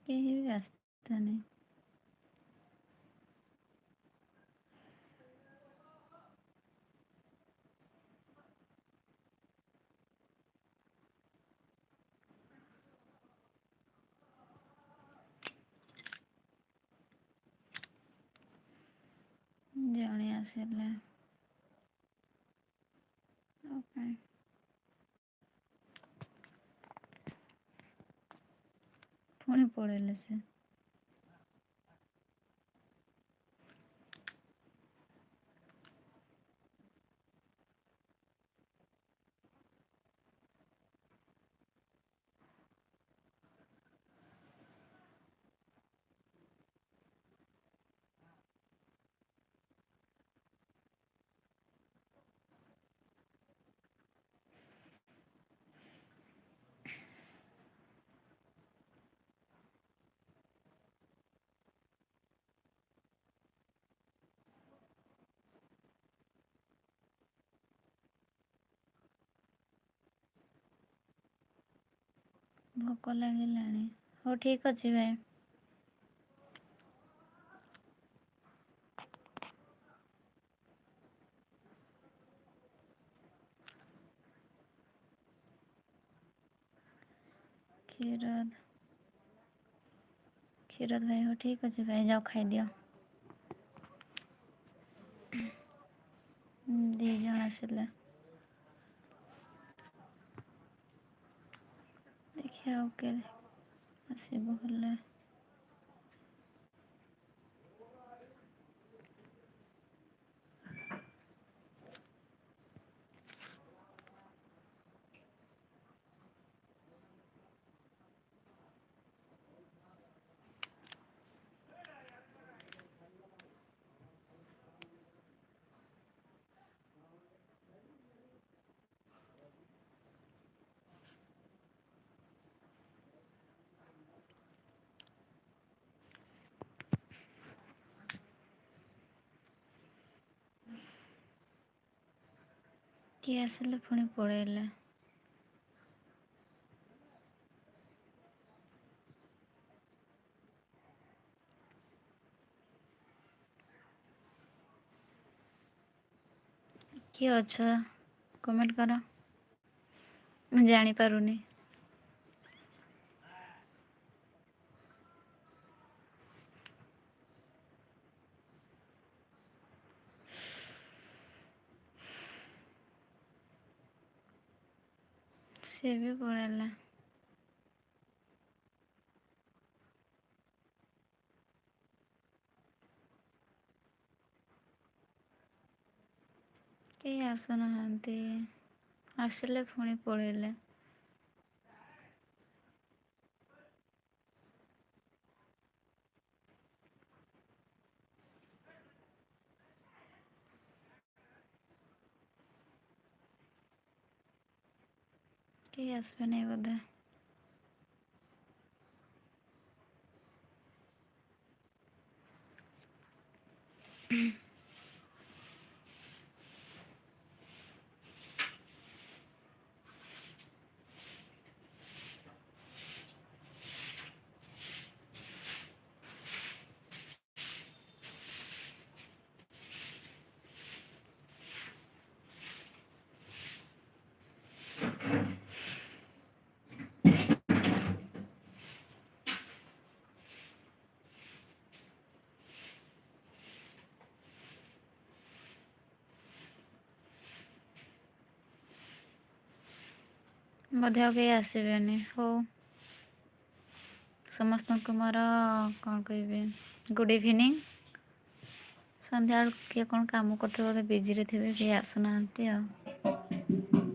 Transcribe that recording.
କେହି ବି ଆସିଥାନି। ଜଣେ ଆସିଲେ ଓକେ ପୁଣି ପଳେଇଲେ ସେ। ଭୋକ ଲାଗିଲାଣି। ହଉ ଠିକ୍ ଅଛି ଭାଇ। କ୍ଷୀରୋଦ ଭାଇ ହଉ ଠିକ୍ ଅଛି ଭାଇ, ଯାଅ ଖାଇଦିଅ। 2 ଜଣ ଆସିଲେ। ଦେଖିବା ଆଉ କିଏ ଆସିବ ହେଲେ। କିଏ ଆସିଲେ ପୁଣି ପଳେଇଲେ। କିଏ ଅଛ କମେଣ୍ଟ କର, ମୁଁ ଜାଣିପାରୁନି। ସେ ବି ପଳେଇଲା। କେହି ଆସୁନାହାନ୍ତି, ଆସିଲେ ପୁଣି ପଳେଇଲେ। କେହି ଆସିବେନି ବୋଧେ। ବୋଧେ ଆଉ କେହି ଆସିବେନି। ହଉ, ସମସ୍ତଙ୍କୁ ମୋର କ'ଣ କହିବି, ଗୁଡ଼୍ ଇଭିନିଂ। ସନ୍ଧ୍ୟାବେଳକୁ କିଏ କ'ଣ କାମ କରୁଥିବ, ବୋଧେ ବିଜିରେ ଥିବେ, କେହି ଆସୁନାହାନ୍ତି ଆଉ।